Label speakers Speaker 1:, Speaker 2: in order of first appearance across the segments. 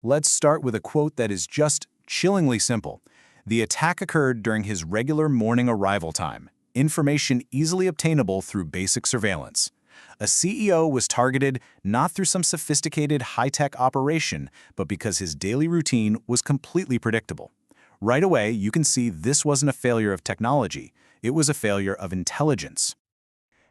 Speaker 1: Let's start with a quote that is just chillingly simple. The attack occurred during his regular morning arrival time, information easily obtainable through basic surveillance. A CEO was targeted not through some sophisticated high-tech operation, but because his daily routine was completely predictable. Right away, you can see this wasn't a failure of technology. It was a failure of intelligence.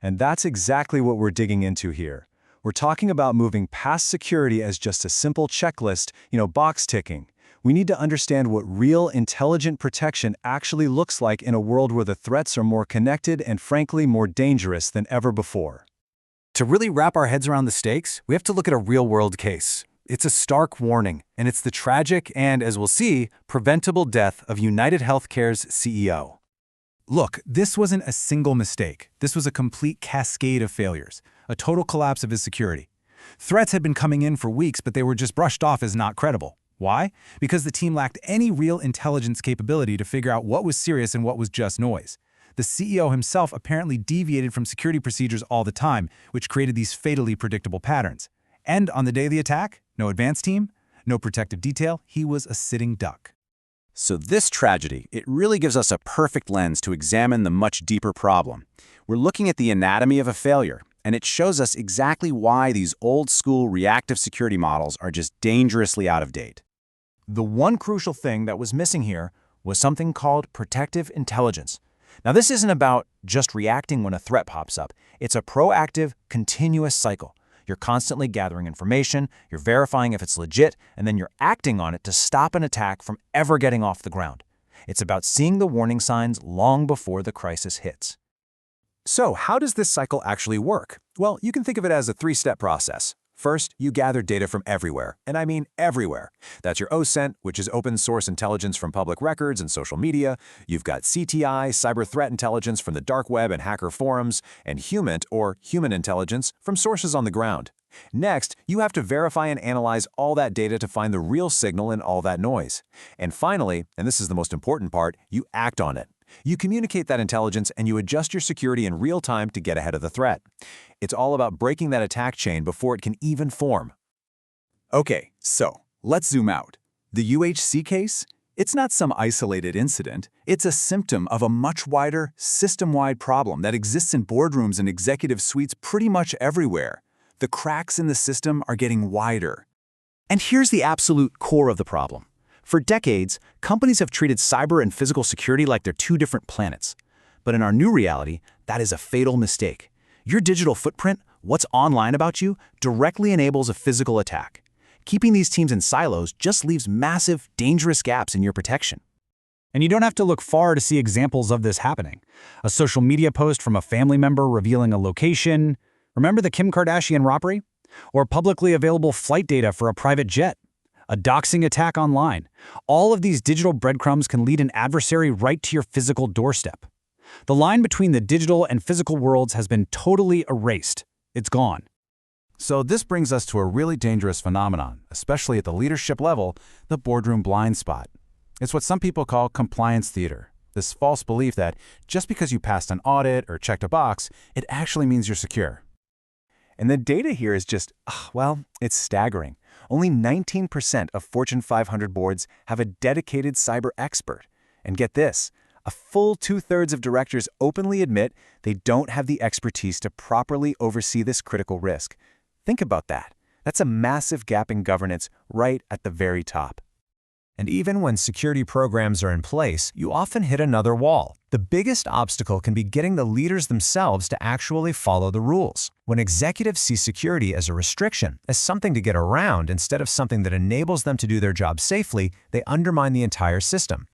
Speaker 2: And that's exactly what we're digging into here. We're talking about moving past security as just a simple checklist, box ticking. We need to understand what real, intelligent protection actually looks like in a world where the threats are more connected and, frankly, more dangerous than ever before.
Speaker 3: To really wrap our heads around the stakes, we have to look at a real-world case. It's a stark warning, and it's the tragic and, as we'll see, preventable death of UnitedHealthcare's CEO.
Speaker 4: Look, this wasn't a single mistake. This was a complete cascade of failures, a total collapse of his security. Threats had been coming in for weeks, but they were just brushed off as not credible. Why? Because the team lacked any real intelligence capability to figure out what was serious and what was just noise. The CEO himself apparently deviated from security procedures all the time, which created these fatally predictable patterns. And on the day of the attack, no advance team, no protective detail, he was a sitting duck.
Speaker 3: So this tragedy, it really gives us a perfect lens to examine the much deeper problem. We're looking at the anatomy of a failure, and it shows us exactly why these old-school reactive security models are just dangerously out of date.
Speaker 5: The one crucial thing that was missing here was something called protective intelligence. Now, this isn't about just reacting when a threat pops up. It's a proactive, continuous cycle. You're constantly gathering information, you're verifying if it's legit, and then you're acting on it to stop an attack from ever getting off the ground. It's about seeing the warning signs long before the crisis hits.
Speaker 2: So, how does this cycle actually work? Well, you can think of it as a three-step process. First, you gather data from everywhere, and I mean everywhere. That's your OSINT, which is open source intelligence from public records and social media. You've got CTI, cyber threat intelligence from the dark web and hacker forums, and HUMINT, or human intelligence, from sources on the ground. Next, you have to verify and analyze all that data to find the real signal in all that noise. And finally, and this is the most important part, you act on it. You communicate that intelligence and you adjust your security in real time to get ahead of the threat. It's all about breaking that attack chain before it can even form.
Speaker 1: Okay, so let's zoom out. The UHC case? It's not some isolated incident. It's a symptom of a much wider, system-wide problem that exists in boardrooms and executive suites pretty much everywhere. The cracks in the system are getting wider.
Speaker 5: And here's the absolute core of the problem. For decades, companies have treated cyber and physical security like they're two different planets. But in our new reality, that is a fatal mistake. Your digital footprint, what's online about you, directly enables a physical attack. Keeping these teams in silos just leaves massive, dangerous gaps in your protection.
Speaker 4: And you don't have to look far to see examples of this happening. A social media post from a family member revealing a location. Remember the Kim Kardashian robbery? Or publicly available flight data for a private jet. A doxing attack online. All of these digital breadcrumbs can lead an adversary right to your physical doorstep. The line between the digital and physical worlds has been totally erased. It's gone.
Speaker 1: So this brings us to a really dangerous phenomenon, especially at the leadership level, the boardroom blind spot. It's what some people call compliance theater, this false belief that just because you passed an audit or checked a box, it actually means you're secure.
Speaker 2: And the data here is just, it's staggering. Only 19% of Fortune 500 boards have a dedicated cyber expert. And get this, a full 2/3 of directors openly admit they don't have the expertise to properly oversee this critical risk. Think about that. That's a massive gap in governance right at the very top.
Speaker 5: And even when security programs are in place, you often hit another wall. The biggest obstacle can be getting the leaders themselves to actually follow the rules. When executives see security as a restriction, as something to get around instead of something that enables them to do their job safely, they undermine the entire system.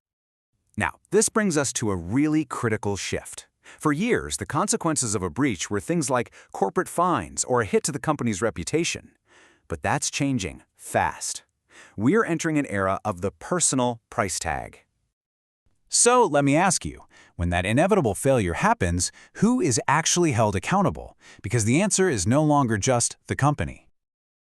Speaker 3: Now, this brings us to a really critical shift. For years, the consequences of a breach were things like corporate fines or a hit to the company's reputation. But that's changing fast. We're entering an era of the personal price tag.
Speaker 4: So let me ask you, when that inevitable failure happens, who is actually held accountable? Because the answer is no longer just the company.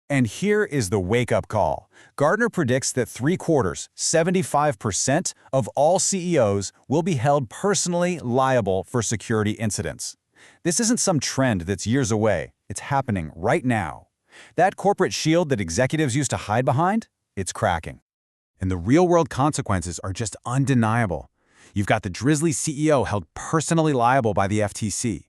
Speaker 1: And here is the wake-up call. Gartner predicts that 3/4, 75% of all CEOs will be held personally liable for security incidents. This isn't some trend that's years away. It's happening right now. That corporate shield that executives used to hide behind,
Speaker 2: It's cracking. And the real-world consequences are just undeniable. You've got the Drizzly CEO held personally liable by the FTC.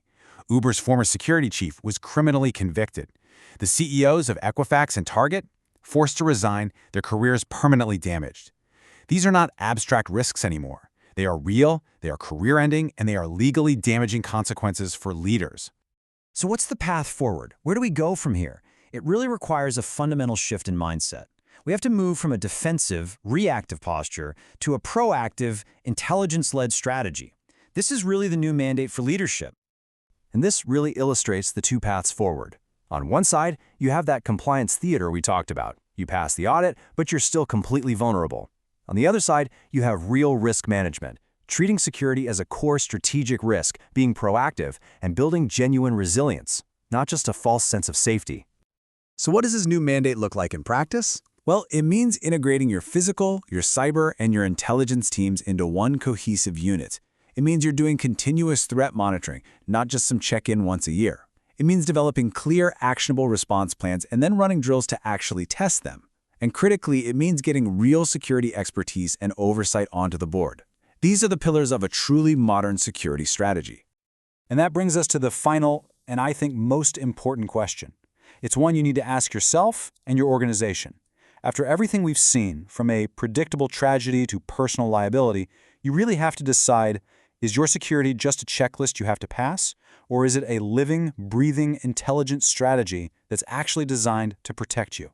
Speaker 2: Uber's former security chief was criminally convicted. The CEOs of Equifax and Target forced to resign, their careers permanently damaged. These are not abstract risks anymore. They are real, they are career-ending, and they are legally damaging consequences for leaders.
Speaker 5: So what's the path forward? Where do we go from here? It really requires a fundamental shift in mindset. We have to move from a defensive, reactive posture to a proactive, intelligence-led strategy. This is really the new mandate for leadership. And this really illustrates the two paths forward. On one side, you have that compliance theater we talked about. You pass the audit, but you're still completely vulnerable. On the other side, you have real risk management, treating security as a core strategic risk, being proactive, and building genuine resilience, not just a false sense of safety.
Speaker 1: So what does this new mandate look like in practice? Well, it means integrating your physical, your cyber, and your intelligence teams into one cohesive unit. It means you're doing continuous threat monitoring, not just some check-in once a year. It means developing clear, actionable response plans and then running drills to actually test them. And critically, it means getting real security expertise and oversight onto the board. These are the pillars of a truly modern security strategy.
Speaker 4: And that brings us to the final, and I think most important question. It's one you need to ask yourself and your organization. After everything we've seen, from a predictable tragedy to personal liability, you really have to decide, is your security just a checklist you have to pass, or is it a living, breathing, intelligent strategy that's actually designed to protect you?